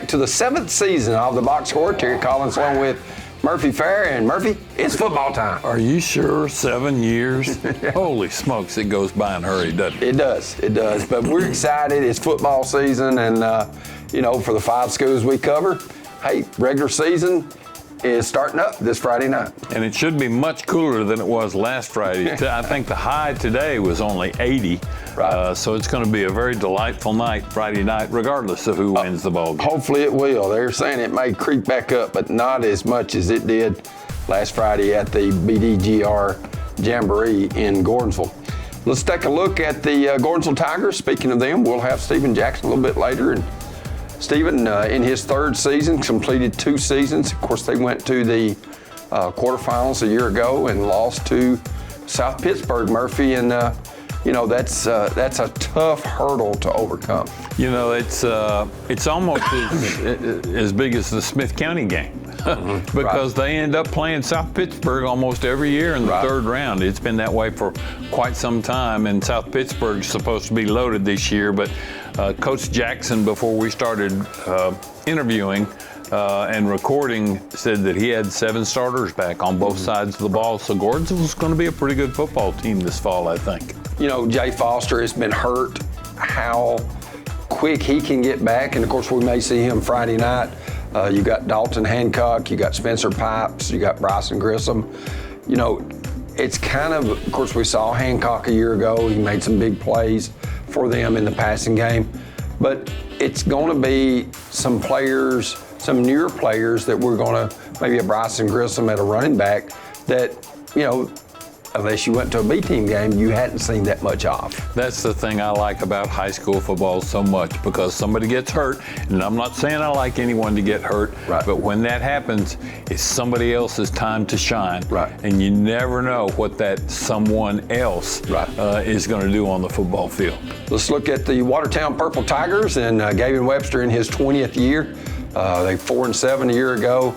to the 7th season of the Box Score. Terry Collins along with Murphy Fair. And Murphy, it's football time. Are you sure? 7 years? Holy smokes, it goes by in a hurry, doesn't it? It does. But we're excited. It's football season. And, for the 5 schools we cover, hey, regular season is starting up this Friday night. And it should be much cooler than it was last Friday. I think the high today was only 80. Right. So it's going to be a very delightful night, Friday night, regardless of who wins the ball game. Hopefully it will. They're saying it may creep back up, but not as much as it did last Friday at the BDGR Jamboree in Gordonsville. Let's take a look at the Gordonsville Tigers. Speaking of them, we'll have Stephen Jackson a little bit later. And Stephen, in his 3rd season, completed 2 seasons. Of course, they went to the quarterfinals a year ago and lost to South Pittsburgh, Murphy, and that's a tough hurdle to overcome. It's almost as big as the Smith County game because they end up playing South Pittsburgh almost every year in the 3rd round. It's been that way for quite some time, and South Pittsburgh's supposed to be loaded this year, but Coach Jackson, before we started interviewing and recording, said that he had 7 starters back on both sides of the ball. So Gordonsville's going to be a pretty good football team this fall, I think. Jay Foster has been hurt. How quick he can get back, and of course we may see him Friday night. You got Dalton Hancock, you got Spencer Pipes, you got Bryson Grissom. It's kind of course, we saw Hancock a year ago. He made some big plays for them in the passing game. But it's going to be some players, some newer players that we're going to, maybe a Bryson Grissom at a running back that, unless you went to a B team game, you hadn't seen that much of. That's the thing I like about high school football so much, because somebody gets hurt, and I'm not saying I like anyone to get hurt, but when that happens, it's somebody else's time to shine. And you never know what that someone else is going to do on the football field. Let's look at the Watertown Purple Tigers and Gavin Webster in his 20th year. They 4-7 a year ago,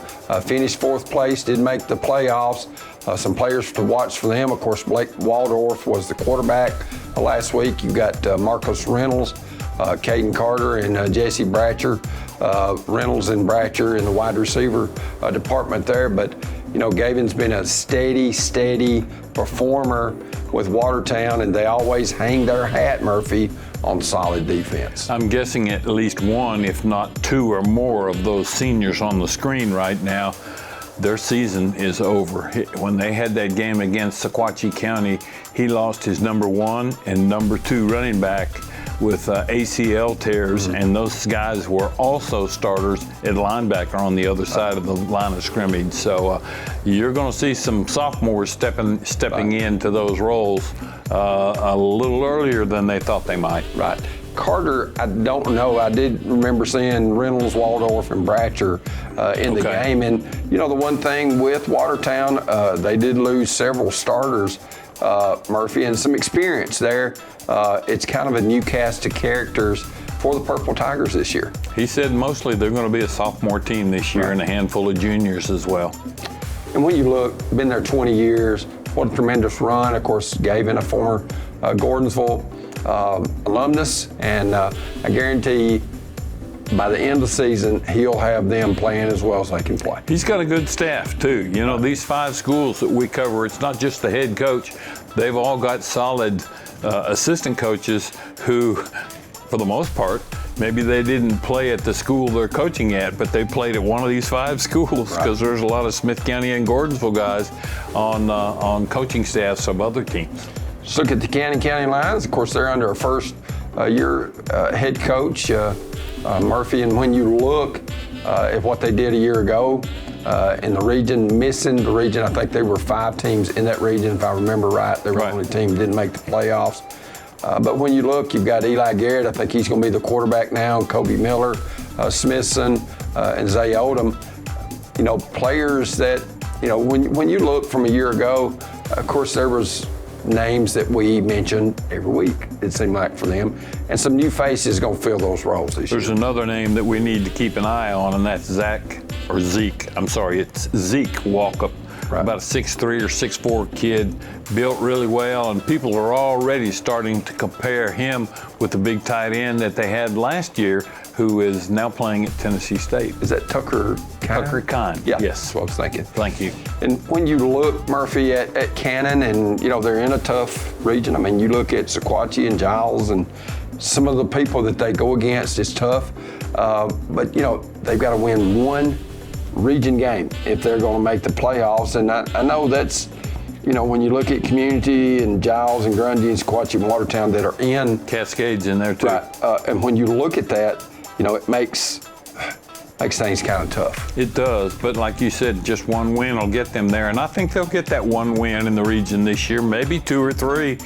finished 4th place, did make the playoffs. Some players to watch for them. Of course, Blake Waldorf was the quarterback last week. You've got Marcus Reynolds, Caden Carter, and Jesse Bratcher. Reynolds and Bratcher in the wide receiver department there. But, Gavin's been a steady performer with Watertown, and they always hang their hat, Murphy, on solid defense. I'm guessing at least 1, if not 2 or more of those seniors on the screen right now, their season is over. When they had that game against Sequatchie County, he lost his number 1 and number 2 running back with ACL tears, and those guys were also starters at linebacker on the other side of the line of scrimmage. So you're going to see some sophomores stepping into those roles a little earlier than they thought they might. Carter, I don't know. I did remember seeing Reynolds, Waldorf, and Bratcher in the game. And, the one thing with Watertown, they did lose several starters, Murphy, and some experience there. It's kind of a new cast of characters for the Purple Tigers this year. He said mostly they're going to be a sophomore team this year and a handful of juniors as well. And when you look, been there 20 years, what a tremendous run. Of course, Gavin, a former Gordonsville alumnus, and I guarantee by the end of the season, he'll have them playing as well as they can play. He's got a good staff, too. These 5 schools that we cover, it's not just the head coach. They've all got solid assistant coaches who, for the most part, maybe they didn't play at the school they're coaching at, but they played at one of these 5 schools, because there's a lot of Smith County and Gordonsville guys on coaching staffs of other teams. Let's look at the Cannon County Lions. Of course, they're under a first-year head coach, Murphy. And when you look at what they did a year ago in the region, missing the region, I think there were 5 teams in that region, if I remember right. They were the only team that didn't make the playoffs. But when you look, you've got Eli Garrett. I think he's going to be the quarterback now. Kobe Miller, Smithson, and Zay Odom. Players that, when you look from a year ago, of course, there was names that we mentioned every week, it seemed like, for them. And some new faces going to fill those roles this year. There's another name that we need to keep an eye on, and that's Zeke Walkup. about a 6'3" or 6'4" kid, built really well, and people are already starting to compare him with the big tight end that they had last year, who is now playing at Tennessee State. Is that Tucker Kine? Tucker Kine. Yeah, Yes. that's what I was thinking. Thank you. And when you look, Murphy, at Cannon, and they're in a tough region. I mean, you look at Sequatchie and Giles, and some of the people that they go against is tough. But they've got to win one region game if they're going to make the playoffs. And I know that's, when you look at Community and Giles and Grundy and Sequatchie and Watertown that are in. Cascades in there too. Right. And when you look at that, it makes things kind of tough. It does, but like you said, just one win will get them there, and I think they'll get that one win in the region this year, maybe 2 or 3.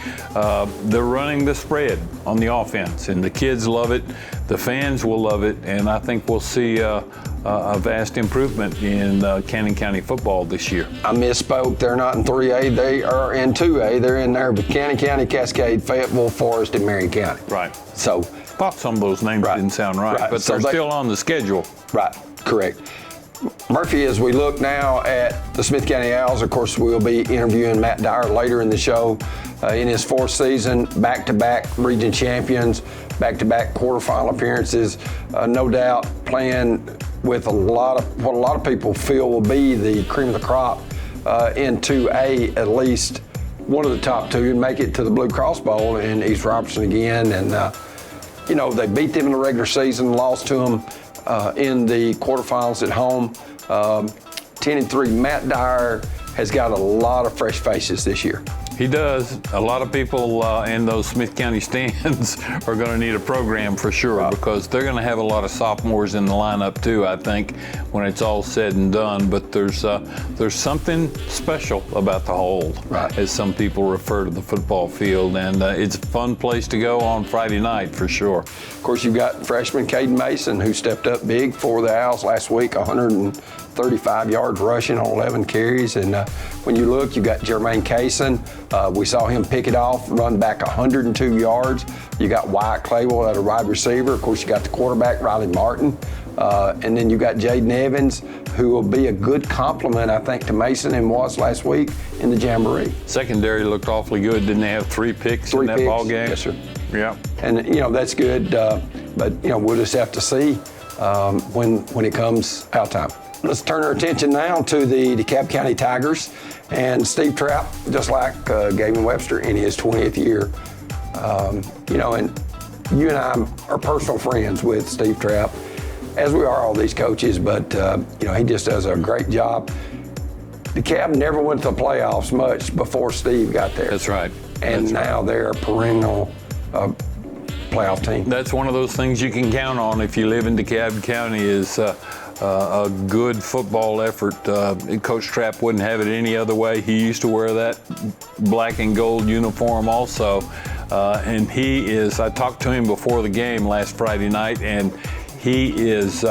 They're running the spread on the offense, and the kids love it, the fans will love it, and I think we'll see a vast improvement in Cannon County football this year. I misspoke. They're not in 3A. They are in 2A. They're in there with Cannon County, Cascade, Fayetteville, Forest, and Marion County. Right. So thought some of those names didn't sound right, but they're still on the schedule. Right, correct. Murphy, as we look now at the Smith County Owls, of course, we'll be interviewing Matt Dyer later in the show. In his 4th season, back-to-back region champions, back-to-back quarterfinal appearances, no doubt playing with what a lot of people feel will be the cream of the crop in 2A, at least one of the top 2, and make it to the Blue Cross Bowl in East Robertson again. And they beat them in the regular season, lost to them in the quarterfinals at home. 10-3. Matt Dyer has got a lot of fresh faces this year. He does. A lot of people in those Smith County stands are going to need a program for sure, because they're going to have a lot of sophomores in the lineup too, I think, when it's all said and done. But there's something special about the Hole, as some people refer to the football field, and it's a fun place to go on Friday night for sure. Of course, you've got freshman Caden Mason, who stepped up big for the Owls last week, 135 yards rushing on 11 carries. And when you look, you got Jermaine Kaysen. We saw him pick it off, run back 102 yards. You got Wyatt Claywell at a wide receiver. Of course, you got the quarterback, Riley Martin. And then you got Jaden Evans, who will be a good complement, I think, to Mason and was last week in the Jamboree. Secondary looked awfully good. Didn't they have 3 picks in that ball game? Yes, sir. Yeah. And, that's good. But, we'll just have to see when it comes out time. Let's turn our attention now to the DeKalb County Tigers. And Steve Trapp, just like Gavin Webster in his 20th year, and you and I are personal friends with Steve Trapp, as we are all these coaches, but, he just does a great job. DeKalb never went to the playoffs much before Steve got there. That's right. And now they're a perennial playoff team. That's one of those things you can count on if you live in DeKalb County is a good football effort. Coach Trapp wouldn't have it any other way. He used to wear that black and gold uniform also. And I talked to him before the game last Friday night, and he is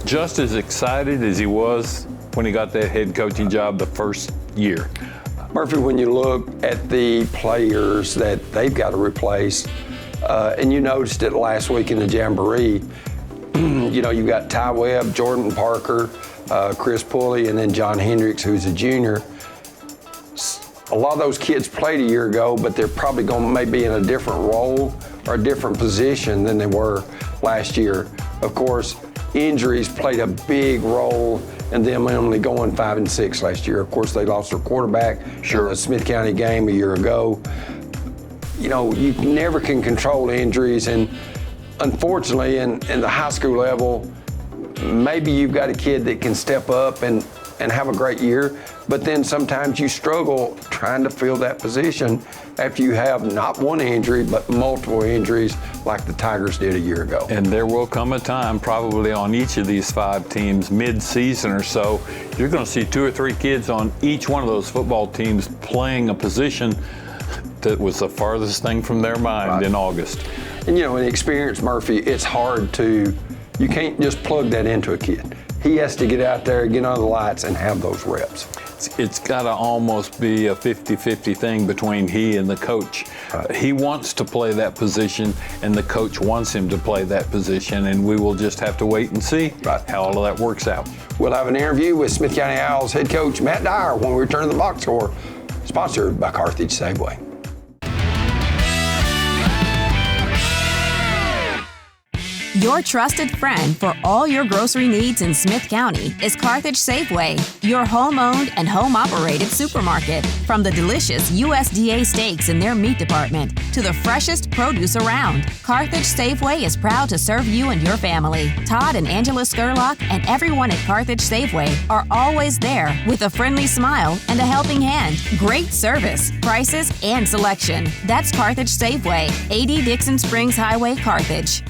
just as excited as he was when he got that head coaching job the first year. Murphy, when you look at the players that they've got to replace, and you noticed it last week in the Jamboree, you've got Ty Webb, Jordan Parker, Chris Pulley, and then John Hendricks, who's a junior. A lot of those kids played a year ago, but they're probably going to maybe in a different role or a different position than they were last year. Of course, injuries played a big role in them only going 5-6 last year. Of course, they lost their quarterback in the Smith County game a year ago. You never can control injuries, and unfortunately, in the high school level, maybe you've got a kid that can step up and have a great year, but then sometimes you struggle trying to fill that position after you have not one injury, but multiple injuries like the Tigers did a year ago. And there will come a time, probably on each of these 5 teams, mid-season or so, you're going to see 2 or 3 kids on each one of those football teams playing a position that was the farthest thing from their mind in August. And in experience, Murphy, it's hard you can't just plug that into a kid. He has to get out there, get under the lights, and have those reps. it's got to almost be a 50-50 thing between he and the coach. He wants to play that position, and the coach wants him to play that position, and we will just have to wait and see how all of that works out. We'll have an interview with Smith County Owls head coach Matt Dyer when we return to the box score, sponsored by Carthage Safeway. Your trusted friend for all your grocery needs in Smith County is Carthage Safeway, your home-owned and home-operated supermarket. From the delicious USDA steaks in their meat department to the freshest produce around, Carthage Safeway is proud to serve you and your family. Todd and Angela Skurlock and everyone at Carthage Safeway are always there with a friendly smile and a helping hand. Great service, prices, and selection. That's Carthage Safeway, 80 Dixon Springs Highway, Carthage.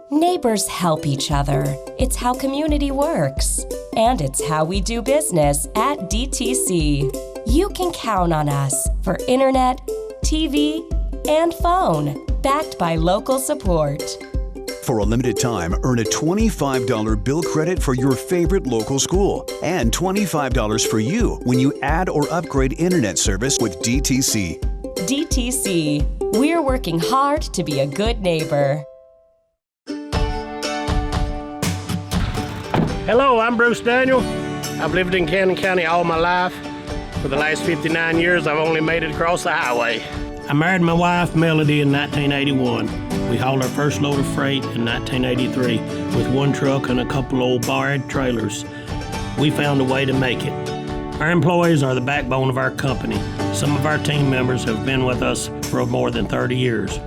Neighbors help each other. It's how community works. And it's how we do business at DTC. You can count on us for internet, TV, and phone, backed by local support. For a limited time, earn a $25 bill credit for your favorite local school and $25 for you when you add or upgrade internet service with DTC. DTC. We're working hard to be a good neighbor. Hello, I'm Bruce Daniel. I've lived in Cannon County all my life. For the last 59 years, I've only made it across the highway. I married my wife, Melody, in 1981. We hauled our first load of freight in 1983 with one truck and a couple old borrowed trailers. We found a way to make it. Our employees are the backbone of our company. Some of our team members have been with us for more than 30 years.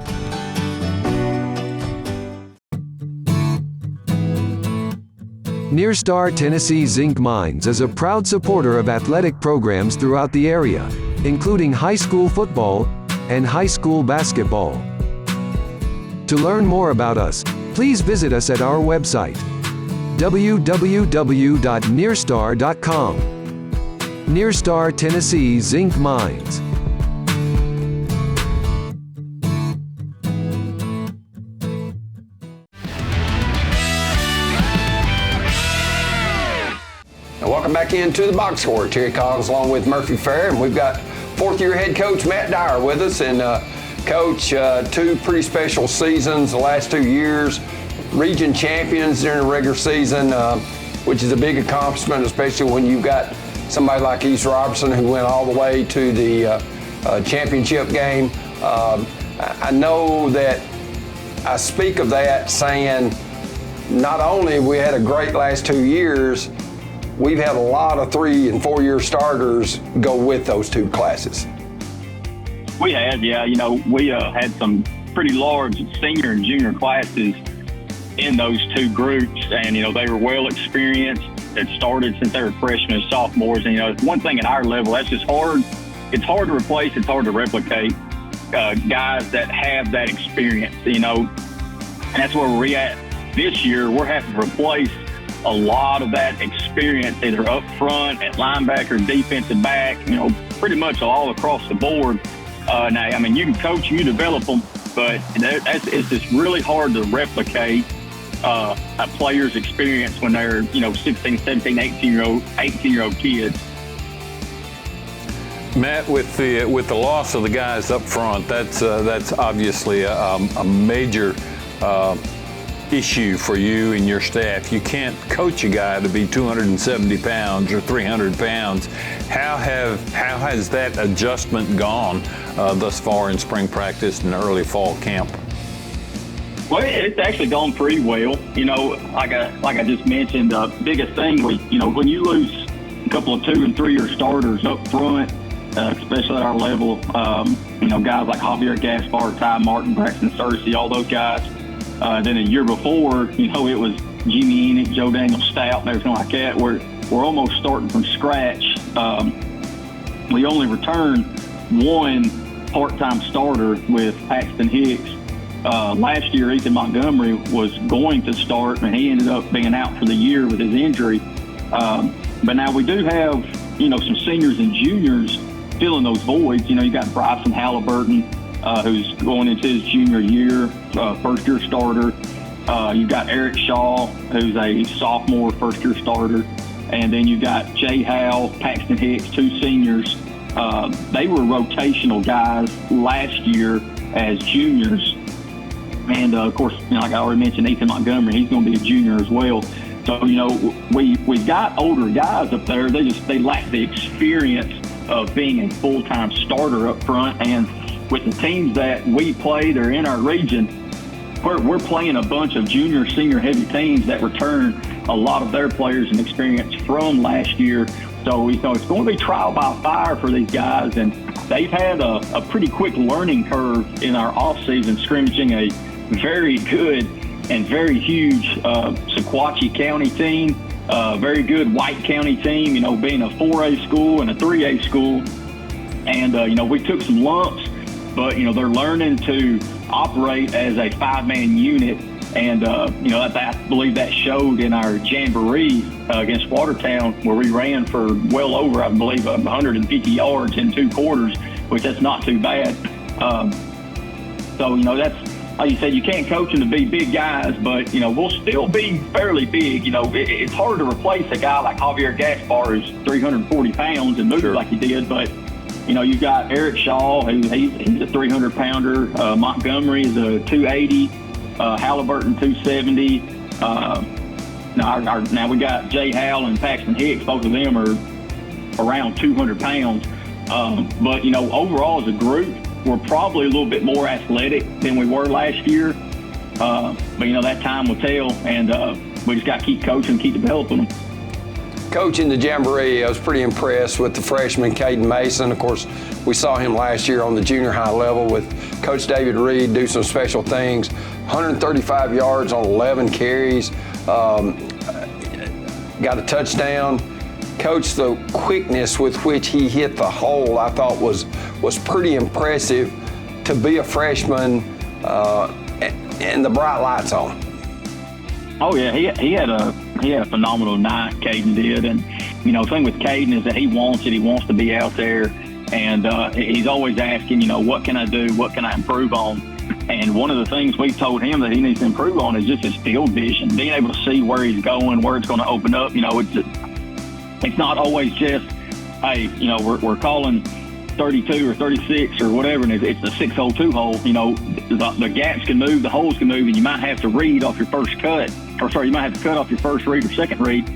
Nearstar Tennessee Zinc Mines is a proud supporter of athletic programs throughout the area, including high school football and high school basketball. To learn more about us, please visit us at our website, www.nearstar.com. Nearstar Tennessee Zinc Mines. Welcome back into the box score. Terry Collins along with Murphy Fair, and we've got fourth-year head coach Matt Dyer with us. And Coach, two pretty special seasons the last 2 years, region champions during the regular season, which is a big accomplishment, especially when you've got somebody like East Robertson who went all the way to the championship game. I know that I speak of that saying not only have we had a great last 2 years, we've had a lot of 3- and 4-year starters go with those two classes. We have, yeah. You know, we had some pretty large senior and junior classes in those two groups, and, you know, they were well experienced. It started since they were freshmen and sophomores, and, you know, one thing at our level, that's just hard. It's hard to replace, it's hard to replicate guys that have that experience, you know, and that's where we're at this year. We're having to replace a lot of that experience, either up front, at linebacker, defensive back, you know, pretty much all across the board. Now, I mean, you can coach, you develop them, but it's just really hard to replicate a player's experience when they're, you know, 16, 17, 18-year-old kids. Matt, with the loss of the guys up front, that's obviously a major issue for you and your staff. You can't coach a guy to be 270 pounds or 300 pounds. How has that adjustment gone thus far in spring practice and early fall camp? Well, it's actually gone pretty well. You know, like I just mentioned, the biggest thing was, you know, when you lose a couple of 2- and 3-year starters up front, especially at our level, you know, guys like Javier Gaspar, Ty Martin, Braxton Searcy, all those guys. Then a year before, you know, it was Jimmy Enoch, Joe Daniel Stout, and everything like that. We're almost starting from scratch. We only returned one part-time starter with Paxton Hicks. Last year, Ethan Montgomery was going to start, and he ended up being out for the year with his injury. But now we do have, you know, some seniors and juniors filling those voids. You know, you got Bryson Halliburton, who's going into his junior year, first-year starter. You've got Eric Shaw, who's a sophomore, first-year starter. And then you've got Jay Howell, Paxton Hicks, 2 seniors. They were rotational guys last year as juniors. And, of course, like I already mentioned, Ethan Montgomery, he's going to be a junior as well. So, we've got older guys up there. They lack the experience of being a full-time starter up front. And with the teams that we play, they're in our region, we're playing a bunch of junior, senior heavy teams that return a lot of their players and experience from last year. So, it's going to be trial by fire for these guys. And they've had a pretty quick learning curve in our offseason, scrimmaging a very good and very huge Sequatchie County team, very good White County team, being a 4A school and a 3A school. And, we took some lumps, but, they're learning to operate as a 5-man unit. And, I believe that showed in our jamboree against Watertown, where we ran for well over, I believe, 150 yards in 2 quarters, which that's not too bad. So, that's, like you said, you can't coach them to be big guys, but, we'll still be fairly big. It's hard to replace a guy like Javier Gaspar, who's 340 pounds and moves like he did. But, you've got Eric Shaw, he's a 300-pounder. Montgomery is a 280. Halliburton, 270. Now we got Jay Howell and Paxton Hicks. Both of them are around 200 pounds. But, overall as a group, we're probably a little bit more athletic than we were last year. But, that time will tell, and we just got to keep coaching, keep developing them. Coaching the Jamboree, I was pretty impressed with the freshman Caden Mason. Of course, we saw him last year on the junior high level with Coach David Reed do some special things. 135 yards on 11 carries, got a touchdown. Coach, the quickness with which he hit the hole, I thought was pretty impressive to be a freshman and the bright lights on. Oh yeah, he had a phenomenal night. Caden did, and the thing with Caden is that he wants it. He wants to be out there, and he's always asking, what can I do? What can I improve on? And one of the things we've told him that he needs to improve on is just his field vision, being able to see where he's going, where it's going to open up. It's not always just, hey, we're calling 32 or 36 or whatever, and it's a 6-hole, 2-hole. The gaps can move, the holes can move, and you might have to read off your first cut. You might have to cut off your first read or second read.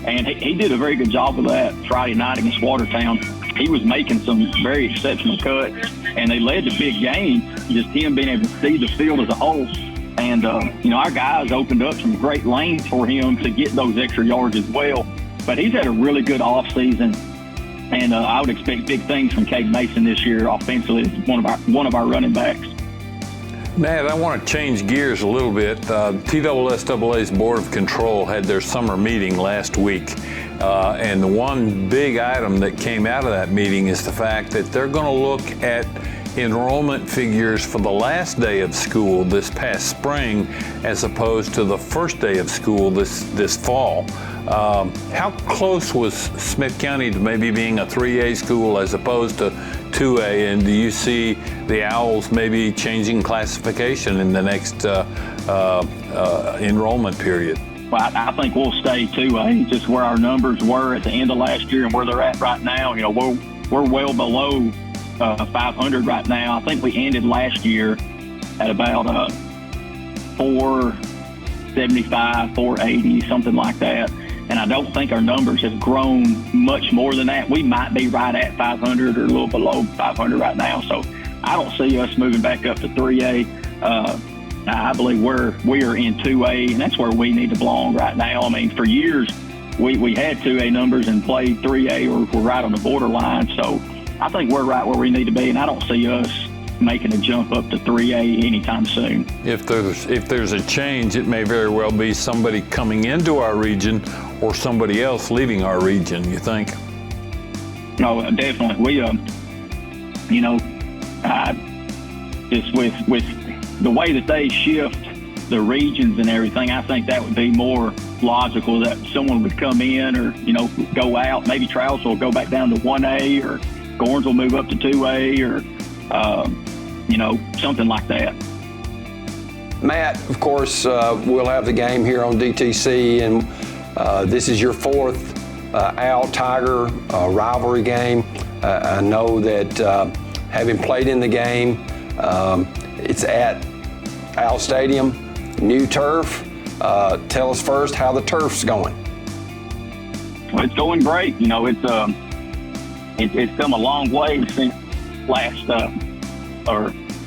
And he did a very good job of that Friday night against Watertown. He was making some very exceptional cuts, and they led to big gains, just him being able to see the field as a whole. And, our guys opened up some great lanes for him to get those extra yards as well. But he's had a really good offseason, and I would expect big things from Cade Mason this year offensively as one of our running backs. Nat, I want to change gears a little bit. TSSAA's Board of Control had their summer meeting last week, and the one big item that came out of that meeting is the fact that they're going to look at enrollment figures for the last day of school this past spring as opposed to the first day of school this fall. How close was Smith County to maybe being a 3A school as opposed to 2A, and do you see the Owls maybe changing classification in the next enrollment period? Well, I think we'll stay 2A, just where our numbers were at the end of last year and where they're at right now. We're well below 500 right now. I think we ended last year at about 475, 480, something like that. And I don't think our numbers have grown much more than that. We might be right at 500 or a little below 500 right now. So I don't see us moving back up to 3A. I believe we are in 2A, and that's where we need to belong right now. I mean, for years, we had 2A numbers and played 3A, or we're right on the borderline. So I think we're right where we need to be, and I don't see us making a jump up to 3A anytime soon. If there's a change, it may very well be somebody coming into our region or somebody else leaving our region, you think? No, definitely. We, just with the way that they shift the regions and everything, I think that would be more logical, that someone would come in or, go out. Maybe Trousdale will go back down to 1A, or Gordonsville will move up to 2A, or something like that. Matt, of course, we'll have the game here on DTC, and this is your fourth Owl-Tiger rivalry game. I know that having played in the game, it's at Owl Stadium, new turf. Tell us first how the turf's going. Well, it's going great. You know, it's come a long way since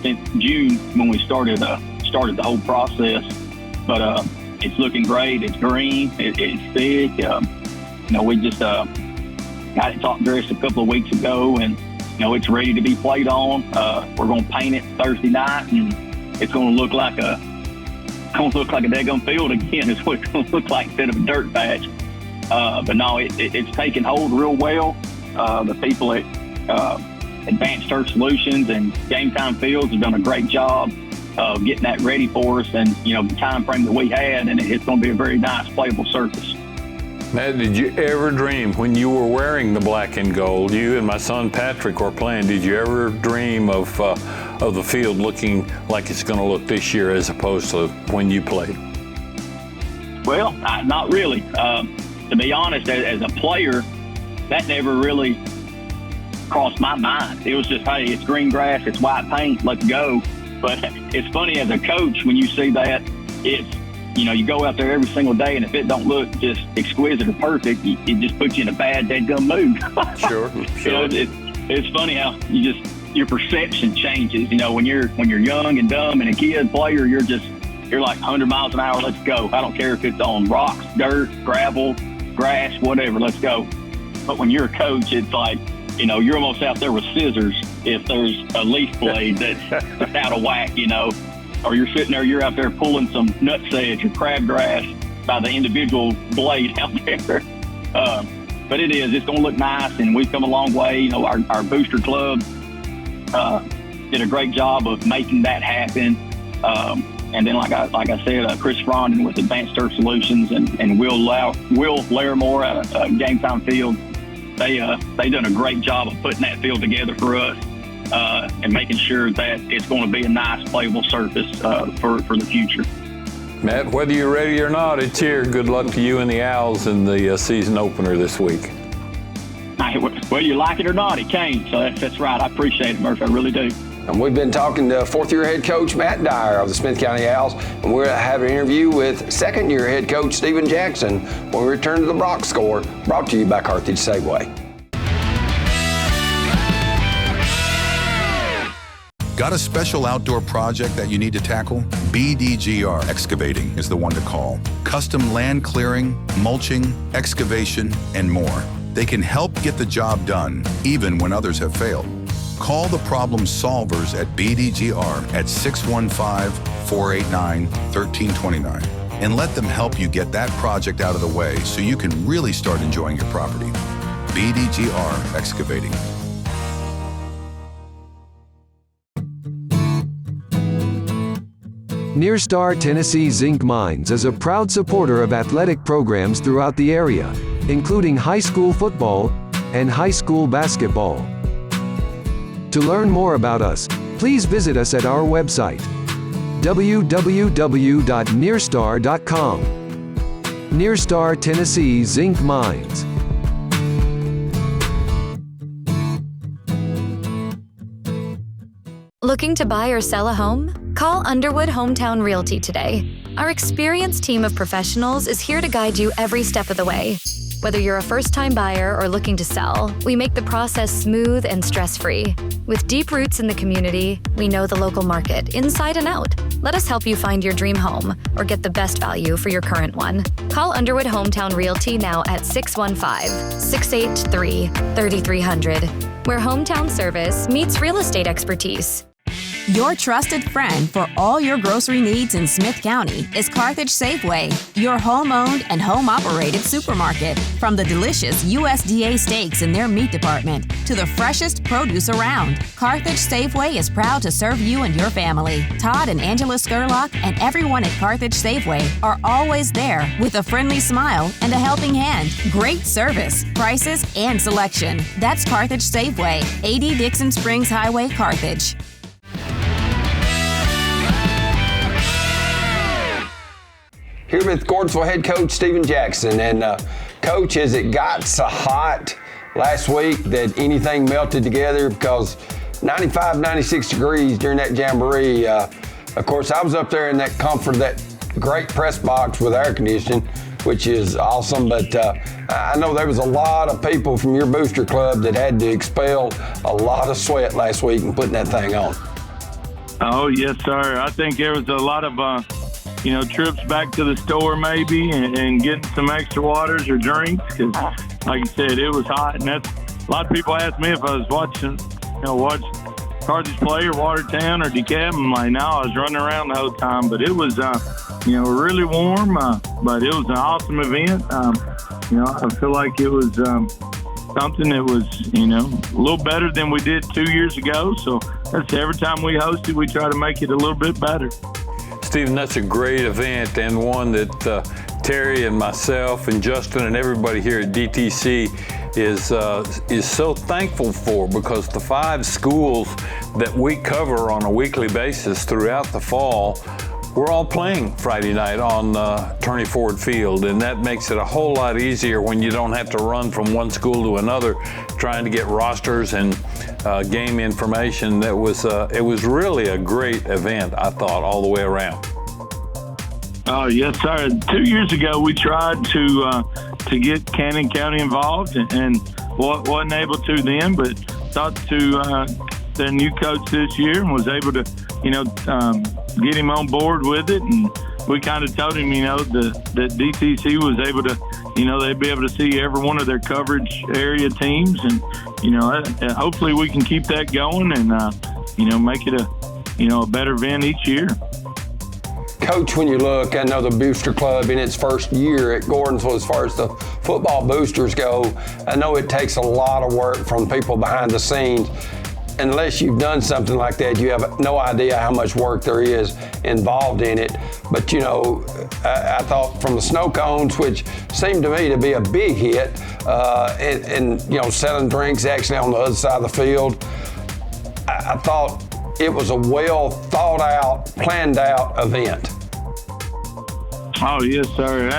since June when we started the whole process. But it's looking great. It's green. It's thick. You know, we just got it top dressed a couple of weeks ago, and you know, it's ready to be played on. We're going to paint it Thursday night, and it's going to look like a daggone field again. Is what it's going to look like instead of a dirt patch. But no, it's taken hold real well. The people at Advanced Turf Solutions and Game Time Fields have done a great job of getting that ready for us, and you know, the time frame that we had, and it's going to be a very nice playable surface. Matt, did you ever dream when you were wearing the black and gold, you and my son Patrick were playing, did you ever dream of the field looking like it's going to look this year as opposed to when you played? Well, not really. To be honest, as a player, that never really crossed my mind. It was just, hey, it's green grass, it's white paint, let's go. But it's funny as a coach when you see that, it's, you know, you go out there every single day, and if it don't look just exquisite or perfect, it just puts you in a bad, dead-gum mood. Sure. You know, it's funny how your perception changes. You know, when you're young and dumb and a kid player, you're like 100 miles an hour. Let's go. I don't care if it's on rocks, dirt, gravel, grass, whatever. Let's go. But when you're a coach, it's like, you know, you're almost out there with scissors if there's a leaf blade that's out of whack, you know. Or you're sitting there, you're out there pulling some nutsedge or crabgrass by the individual blade out there. But it's going to look nice, and we've come a long way. You know, our booster club did a great job of making that happen. And then, like I said, Chris Frondon with Advanced Turf Solutions and Will Larimore at Game Time Field, they done a great job of putting that field together for us. And making sure that it's going to be a nice playable surface for the future. Matt, whether you're ready or not, it's here. Good luck to you and the Owls in the season opener this week. Whether you like it or not, it came. So that's right. I appreciate it, Murphy. I really do. And we've been talking to fourth-year head coach Matt Dyer of the Smith County Owls, and we're having an interview with second-year head coach Stephen Jackson when we return to the Brock Score, brought to you by Carthage Safeway. Got a special outdoor project that you need to tackle? BDGR Excavating is the one to call. Custom land clearing, mulching, excavation, and more. They can help get the job done, even when others have failed. Call the problem solvers at BDGR at 615-489-1329 and let them help you get that project out of the way so you can really start enjoying your property. BDGR Excavating. Nearstar Tennessee Zinc Mines is a proud supporter of athletic programs throughout the area, including high school football and high school basketball. To learn more about us, please visit us at our website, www.nearstar.com. Nearstar Tennessee Zinc Mines. Looking to buy or sell a home? Call Underwood Hometown Realty today. Our experienced team of professionals is here to guide you every step of the way. Whether you're a first-time buyer or looking to sell, we make the process smooth and stress-free. With deep roots in the community, we know the local market inside and out. Let us help you find your dream home or get the best value for your current one. Call Underwood Hometown Realty now at 615-683-3300, where hometown service meets real estate expertise. Your trusted friend for all your grocery needs in Smith County is Carthage Safeway, your home-owned and home-operated supermarket. From the delicious USDA steaks in their meat department to the freshest produce around, Carthage Safeway is proud to serve you and your family. Todd and Angela Skurlock and everyone at Carthage Safeway are always there with a friendly smile and a helping hand. Great service, prices, and selection. That's Carthage Safeway, 80 Dixon Springs Highway, Carthage. Here with Gordonsville head coach Stephen Jackson. And Coach, Coach, has it got so hot last week that anything melted together? Because 95, 96 degrees during that jamboree. Of course, I was up there in that comfort of that great press box with air conditioning, which is awesome. But I know there was a lot of people from your booster club that had to expel a lot of sweat last week in putting that thing on. Oh, yes, sir. I think there was a lot of, trips back to the store maybe and getting some extra waters or drinks because, like I said, it was hot. And that's a lot of people ask me if I was watching Carthage play or Watertown or DeKalb. I'm like, no, I was running around the whole time. But it was, really warm, but it was an awesome event. I feel like it was something that was, a little better than we did 2 years ago. So that's every time we host it, we try to make it a little bit better. Stephen, that's a great event and one that Terry and myself and Justin and everybody here at DTC is so thankful for, because the 5 schools that we cover on a weekly basis throughout the fall, we're all playing Friday night on Turney Ford Field, and that makes it a whole lot easier when you don't have to run from one school to another trying to get rosters and game information. It was really a great event, I thought, all the way around. Oh, yes, sir. 2 years ago, we tried to get Cannon County involved and wasn't able to then, but thought to their new coach this year and was able to, get him on board with it. And we kind of told him, that DTC was able to, they'd be able to see every one of their coverage area teams. And, hopefully we can keep that going and, make it a better event each year. Coach, when you look, I know the Booster Club in its first year at Gordonsville, as far as the football boosters go, I know it takes a lot of work from people behind the scenes. Unless you've done something like that, you have no idea how much work there is involved in it. But, I thought from the snow cones, which seemed to me to be a big hit, and selling drinks actually on the other side of the field, I thought it was a well thought out, planned out event. Oh, yes, sir.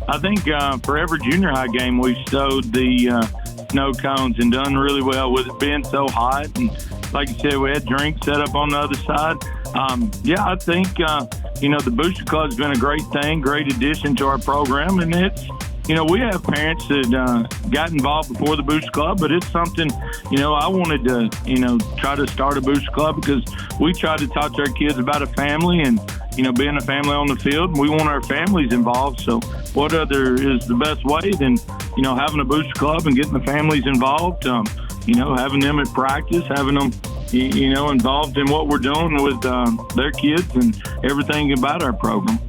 I think for every junior high game, we've stowed the snow cones and done really well with it being so hot. And like you said, we had drinks set up on the other side. I think, the Booster Club's been a great thing, great addition to our program. And it's, we have parents that got involved before the Booster Club, but it's something, I wanted to, try to start a Booster Club because we try to talk to our kids about a family and, being a family on the field. We want our families involved. So what other is the best way than, having a Booster Club and getting the families involved, having them at practice, having them, involved in what we're doing with their kids and everything about our program.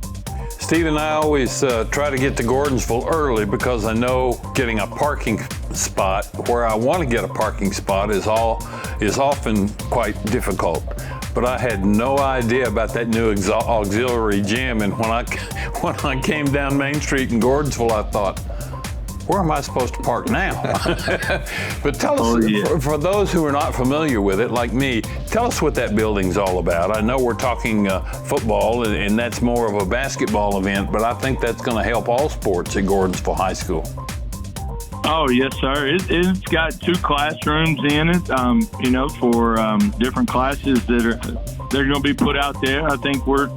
Stephen, I always try to get to Gordonsville early because I know getting a parking spot where I want to get a parking spot is often quite difficult. But I had no idea about that new auxiliary gym, and when I came down Main Street in Gordonsville, I thought, where am I supposed to park now? But tell us, for those who are not familiar with it, like me, tell us what that building's all about. I know we're talking football, and that's more of a basketball event, but I think that's going to help all sports at Gordonsville High School. Oh, yes, sir. It's got 2 classrooms in it, for different classes they're going to be put out there. I think we're,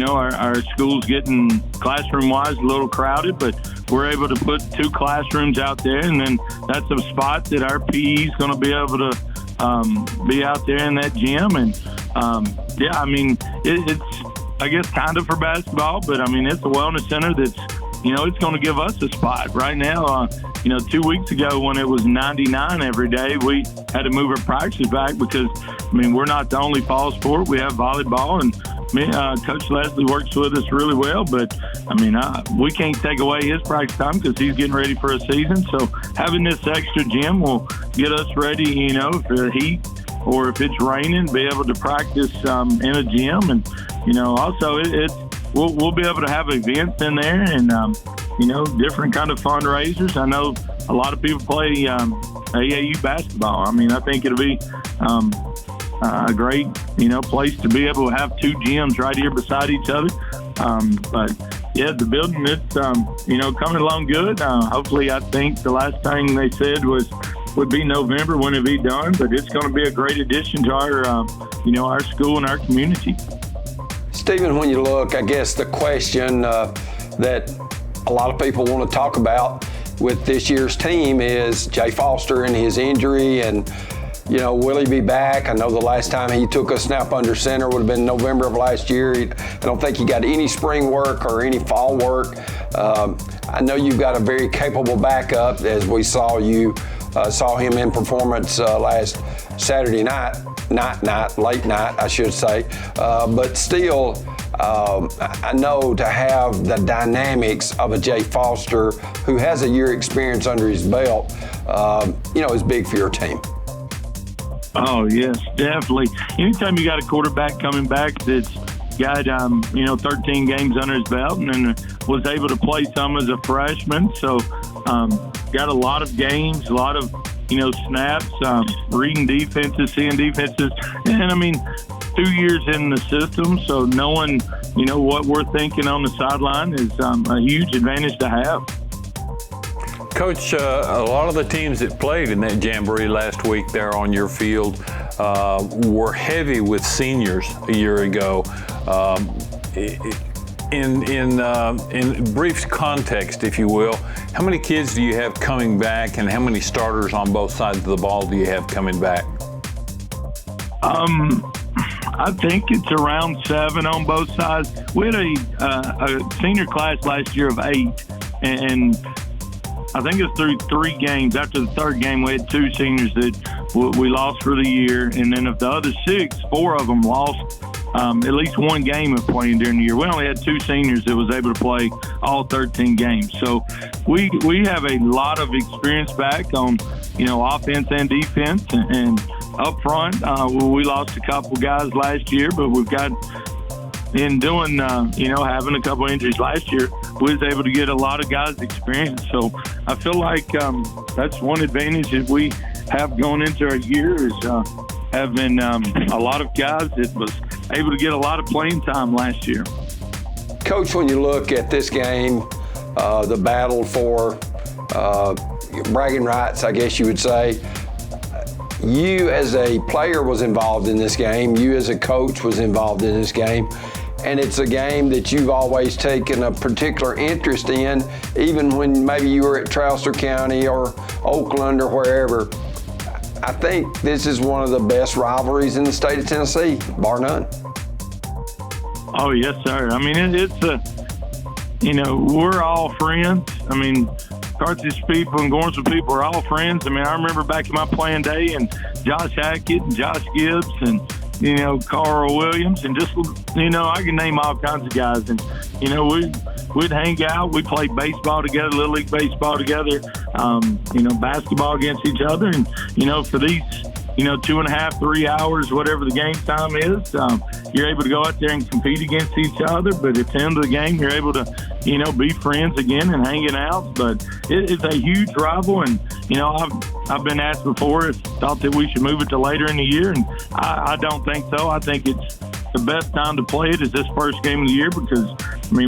our school's getting classroom-wise a little crowded, but we're able to put 2 classrooms out there, and then that's a spot that our PE is going to be able to be out there in that gym. And, it's, I guess, kind of for basketball, but, it's a wellness center that's, it's going to give us a spot. Right now, 2 weeks ago when it was 99 every day, we had to move our practice back because, we're not the only fall sport. We have volleyball, and Coach Leslie works with us really well, but, we can't take away his practice time because he's getting ready for a season. So having this extra gym will get us ready, for the heat or if it's raining, be able to practice in a gym. And, also we'll be able to have events in there and, different kind of fundraisers. I know a lot of people play AAU basketball. I think it'll be a great, place to be able to have 2 gyms right here beside each other. But yeah, the building, it's, coming along good. Hopefully, I think the last thing they said would be November when it'd be done, but it's going to be a great addition to our, our school and our community. Stephen, when you look, I guess the question that a lot of people want to talk about with this year's team is Jay Foster and his injury, and will he be back? I know the last time he took a snap under center would have been November of last year. I don't think he got any spring work or any fall work. I know you've got a very capable backup, as we saw him in performance last Saturday night, late night, I should say. But still, I know to have the dynamics of a Jay Foster who has a year experience under his belt, is big for your team. Oh, yes, definitely. Anytime you got a quarterback coming back that's got, 13 games under his belt and then was able to play some as a freshman. So got a lot of games, a lot of, snaps, reading defenses, seeing defenses. And, 2 years in the system, so knowing, what we're thinking on the sideline is a huge advantage to have. Coach, a lot of the teams that played in that jamboree last week there on your field were heavy with seniors a year ago. In brief context, if you will, how many kids do you have coming back, and how many starters on both sides of the ball do you have coming back? I think it's around 7 on both sides. We had a senior class last year of 8, and I think it's through 3 games. After the 3rd game, we had 2 seniors that we lost for the year. And then of the other 6, 4 of them lost at least 1 game of playing during the year. We only had 2 seniors that was able to play all 13 games. So we have a lot of experience back on, offense and defense. And up front, we lost a couple guys last year, but we've got – in doing, having a couple injuries last year, we was able to get a lot of guys experience. So I feel like that's one advantage that we have going into our year is having a lot of guys that was able to get a lot of playing time last year. Coach, when you look at this game, the battle for bragging rights, I guess you would say, you as a player was involved in this game. You as a coach was involved in this game. And it's a game that you've always taken a particular interest in, even when maybe you were at Trowster County or Oakland or wherever. I think this is one of the best rivalries in the state of Tennessee, bar none. Oh, yes, sir. We're all friends. Carthage people and Gordonsville people are all friends. I remember back in my playing day, and Josh Hackett and Josh Gibbs and, Carl Williams, and just, I can name all kinds of guys. And, we'd hang out. We played baseball together, Little League baseball together, basketball against each other. And, for these, 2.5, 3 hours, whatever the game time is, you're able to go out there and compete against each other. But at the end of the game, you're able to, be friends again and hanging out. But it's a huge rival. And, I've been asked before if thought that we should move it to later in the year. And I don't think so. I think it's the best time to play it is this first game of the year because,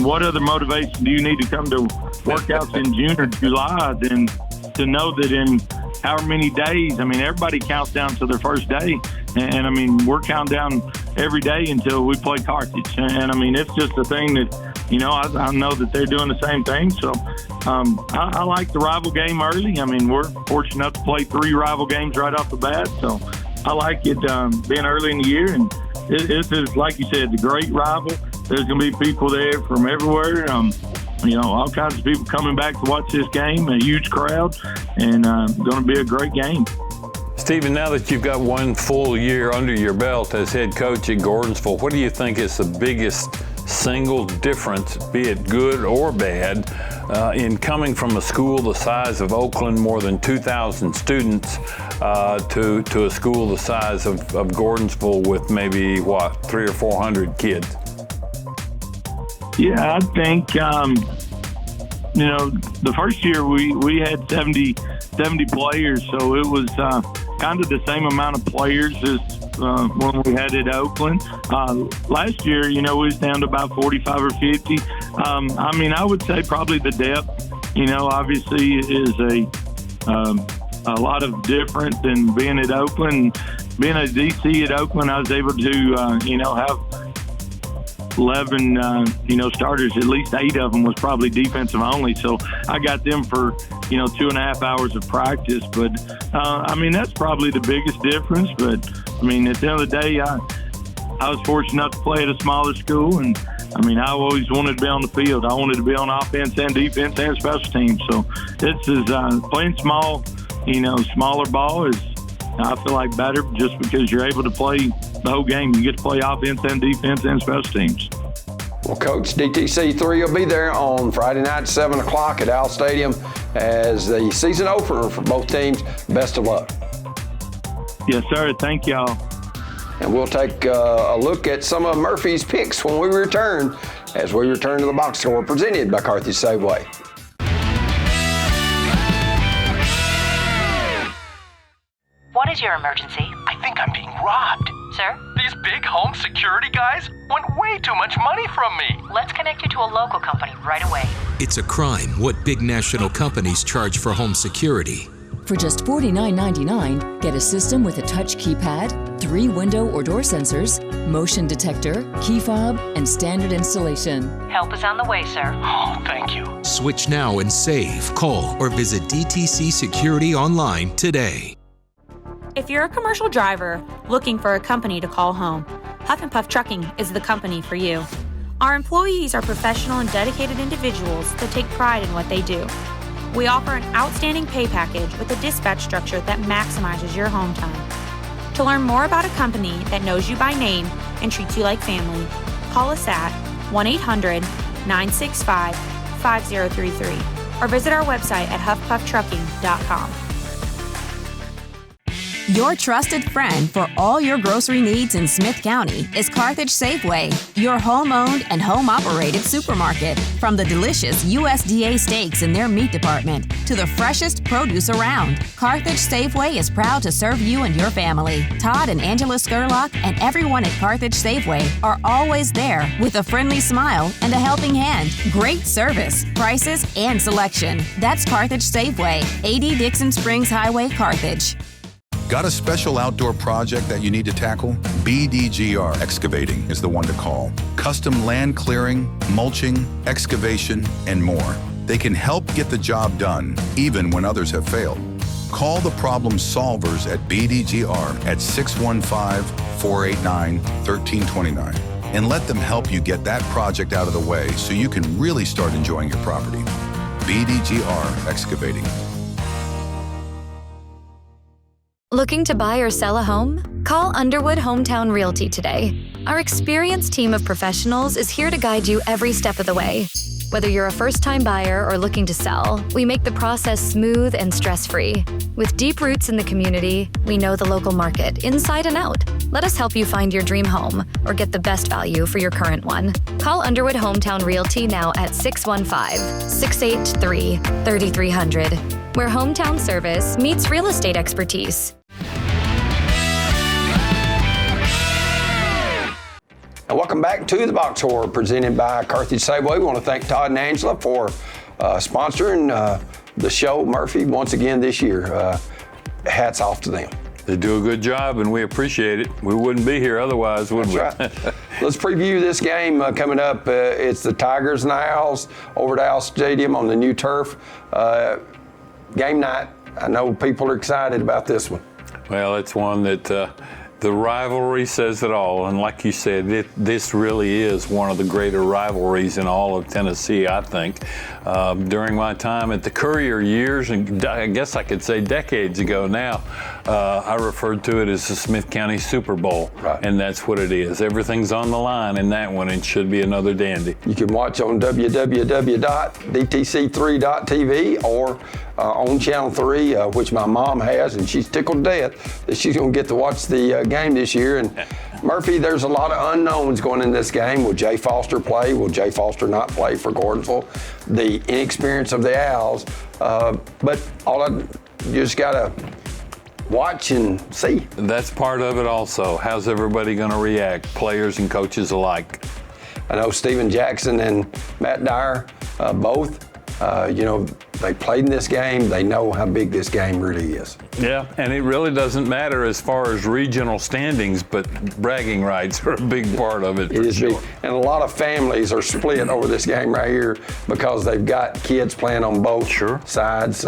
what other motivation do you need to come to workouts in June or July than to know that in however many days, everybody counts down to their first day. And we're counting down every day until we play Carthage. And it's just a thing that, I know that they're doing the same thing. So I like the rival game early. We're fortunate enough to play 3 rival games right off the bat. So I like it being early in the year. And it is, like you said, the great rival. There's going to be people there from everywhere. All kinds of people coming back to watch this game, a huge crowd, and going to be a great game. Stephen, now that you've got 1 full year under your belt as head coach at Gordonsville, what do you think is the biggest single difference, be it good or bad, in coming from a school the size of Oakland, more than 2,000 students, to a school the size of Gordonsville with maybe, 300 or 400 kids? Yeah, I think, the first year we had 70 players, so it was, kind of the same amount of players as when we had it at Oakland. Last year, we was down to about 45 or 50. I would say probably the depth, obviously is a lot of different than being at Oakland. Being a DC at Oakland, I was able to, have 11, starters. At least 8 of them was probably defensive only. So I got them for, 2.5 hours of practice. But, that's probably the biggest difference. But, at the end of the day, I was fortunate enough to play at a smaller school. And, I always wanted to be on the field. I wanted to be on offense and defense and special teams. So this is playing small, smaller ball is, I feel like, better just because you're able to play the whole game. You get to play offense and defense and special teams. Well, Coach, DTC 3 will be there on Friday night, 7 o'clock at Al Stadium as the season opener for both teams. Best of luck. Yes, sir. Thank y'all. And we'll take a look at some of Murphy's picks when we return, as we return to the box score presented by Carthage Safeway. What is your emergency? I think I'm being robbed. Sir? These big home security guys want way too much money from me. Let's connect you to a local company right away. It's a crime what big national companies charge for home security. For just $49.99, get a system with a touch keypad, 3 window or door sensors, motion detector, key fob, and standard installation. Help is on the way, sir. Oh, thank you. Switch now and save. Call or visit DTC Security online today. If you're a commercial driver looking for a company to call home, Huff and Puff Trucking is the company for you. Our employees are professional and dedicated individuals that take pride in what they do. We offer an outstanding pay package with a dispatch structure that maximizes your home time. To learn more about a company that knows you by name and treats you like family, call us at 1-800-965-5033 or visit our website at huffpufftrucking.com. Your trusted friend for all your grocery needs in Smith County is Carthage Safeway, your home-owned and home-operated supermarket. From the delicious USDA steaks in their meat department to the freshest produce around, Carthage Safeway is proud to serve you and your family. Todd and Angela Skurlock and everyone at Carthage Safeway are always there with a friendly smile and a helping hand. Great service, prices, and selection. That's Carthage Safeway, 80 Dixon Springs Highway, Carthage. Got a special outdoor project that you need to tackle? BDGR Excavating is the one to call. Custom land clearing, mulching, excavation, and more. They can help get the job done, even when others have failed. Call the problem solvers at BDGR at 615-489-1329 and let them help you get that project out of the way so you can really start enjoying your property. BDGR Excavating. Looking to buy or sell a home? Call Underwood Hometown Realty today. Our experienced team of professionals is here to guide you every step of the way. Whether you're a first-time buyer or looking to sell, we make the process smooth and stress-free. With deep roots in the community, we know the local market inside and out. Let us help you find your dream home or get the best value for your current one. Call Underwood Hometown Realty now at 615-683-3300, where hometown service meets real estate expertise. And welcome back to the Box Score presented by Carthage Safeway. We want to thank Todd and Angela for sponsoring the show, Murphy, once again this year. Hats off to them. They do a good job, and we appreciate it. We wouldn't be here otherwise, would we? That's right. Let's preview this game coming up. It's the Tigers and the Owls over at Owl Stadium on the new turf. Game night. I know people are excited about this one. Well, it's one that the rivalry says it all. And like you said, this really is one of the greater rivalries in all of Tennessee, I think. During my time at the Courier years, and I guess I could say decades ago now, I referred to it as the Smith County Super Bowl. Right. And that's what it is. Everything's on the line in that one. It should be another dandy. You can watch on www.dtc3.tv or on Channel 3, which my mom has, and she's tickled to death that she's going to get to watch the game this year. And Murphy, there's a lot of unknowns going in this game. Will Jay Foster play? Will Jay Foster not play for Gordonsville? The inexperience of the Owls. But you just got to watch and see. That's part of it also. How's everybody going to react, players and coaches alike? I know Steven Jackson and Matt Dyer, both, they played in this game. They know how big this game really is. Yeah, and it really doesn't matter as far as regional standings, but bragging rights are a big part of it. It is big. And a lot of families are split over this game right here because they've got kids playing on both sides.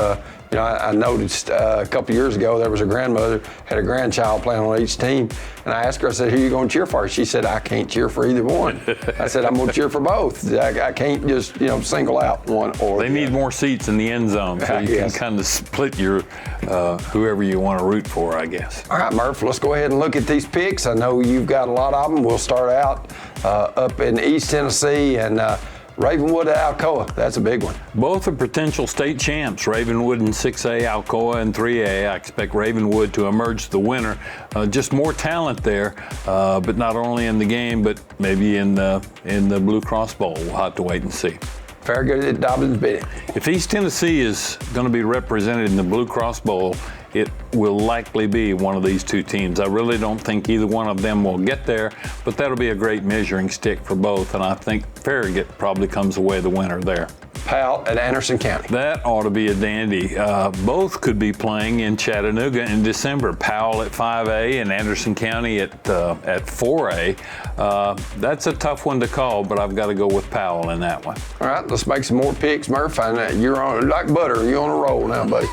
I noticed a couple years ago there was a grandmother had a grandchild playing on each team, and I asked her, I said, who are you going to cheer for? She said, I can't cheer for either one. I said, I'm going to cheer for both. I can't just single out one or They need more seats in the end zone, so you can kind of split your whoever you want to root for, I guess. All right, Murph, let's go ahead and look at these picks. I know you've got a lot of them. We'll start out up in East Tennessee and Ravenwood at Alcoa. That's a big one. Both are potential state champs. Ravenwood in 6A, Alcoa in 3A. I expect Ravenwood to emerge the winner. Just more talent there, but not only in the game, but maybe in the Blue Cross Bowl. We'll have to wait and see. Farragut at Dobbins Bidding. If East Tennessee is going to be represented in the Blue Cross Bowl, it will likely be one of these two teams. I really don't think either one of them will get there, but that'll be a great measuring stick for both, and I think Farragut probably comes away the winner there. Powell at Anderson County. That ought to be a dandy. Both could be playing in Chattanooga in December. Powell at 5A and Anderson County at 4A. That's a tough one to call, but I've got to go with Powell in that one. All right, let's make some more picks, Murph. You're on like butter. You're on a roll now, buddy.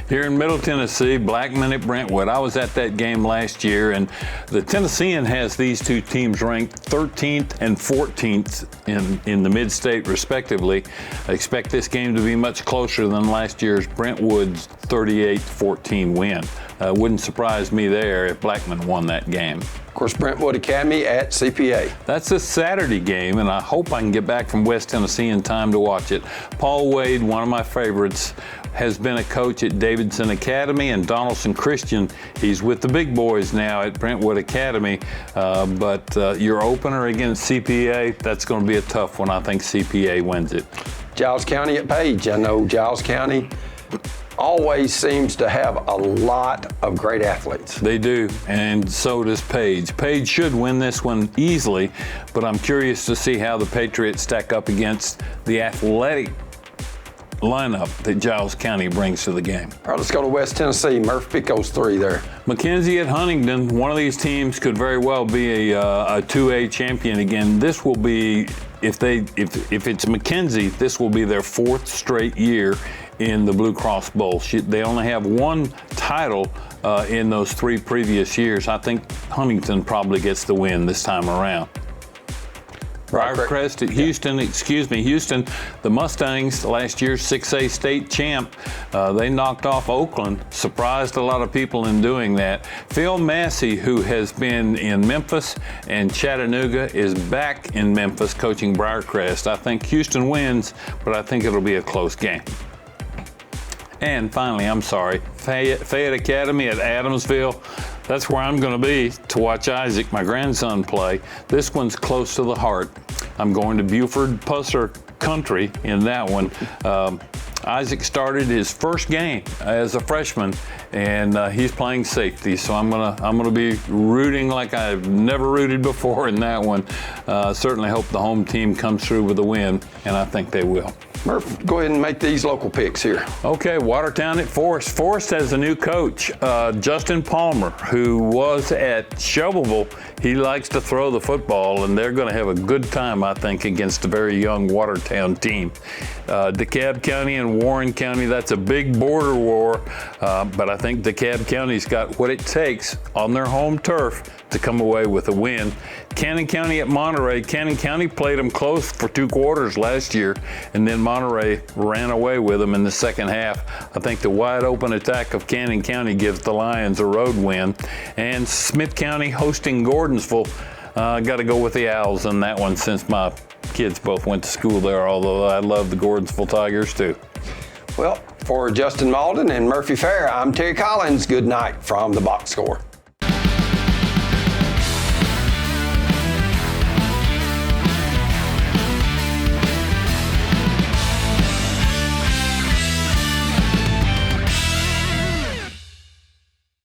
Here in Middle Tennessee, Blackman at Brentwood. I was at that game last year, and the Tennessean has these two teams ranked 13th and 14th in the mid-state, respectively. I expect this game to be much closer than last year's Brentwood's 38-14 win. Wouldn't surprise me there if Blackman won that game. Of course, Brentwood Academy at CPA. That's a Saturday game, and I hope I can get back from West Tennessee in time to watch it. Paul Wade, one of my favorites, has been a coach at Davidson Academy and Donaldson Christian. He's with the big boys now at Brentwood Academy, but your opener against CPA, that's going to be a tough one. I think CPA wins it. Giles County at Page. I know Giles County always seems to have a lot of great athletes. They do, and so does Page. Page should win this one easily, but I'm curious to see how the Patriots stack up against the athletic lineup that Giles County brings to the game. All right, let's go to West Tennessee. Murph, pick those three there. McKenzie at Huntington. One of these teams could very well be a 2A champion again. This will be, if it's McKenzie, this will be their fourth straight year in the Blue Cross Bowl. They only have one title in those three previous years. I think Huntington probably gets the win this time around. Briarcrest at Houston, Houston, the Mustangs, last year's 6A state champ, they knocked off Oakland, surprised a lot of people in doing that. Phil Massey, who has been in Memphis and Chattanooga, is back in Memphis coaching Briarcrest. I think Houston wins, but I think it'll be a close game. And finally, Fayette Academy at Adamsville. That's where I'm going to be to watch Isaac, my grandson, play. This one's close to the heart. I'm going to Buford-Pusser country in that one. Isaac started his first game as a freshman, and he's playing safety. So I'm gonna be rooting like I've never rooted before in that one. Certainly hope the home team comes through with a win, and I think they will. Murph, go ahead and make these local picks here. Okay, Watertown at Forest. Forest has a new coach, Justin Palmer, who was at Shovelville. He likes to throw the football, and they're going to have a good time, I think, against a very young Watertown team. DeKalb County and Warren County, that's a big border war, but I think DeKalb County's got what it takes on their home turf to come away with a win. Cannon County at Monterey. Cannon County played them close for 2 quarters last year, and then Monterey ran away with them in the second half. I think the wide open attack of Cannon County gives the Lions a road win. And Smith County hosting Gordonsville. Got to go with the Owls in that one since my kids both went to school there, although I love the Gordonsville Tigers too. Well, for Justin Malden and Murphy Fair, I'm Terry Collins. Good night from the Box Score.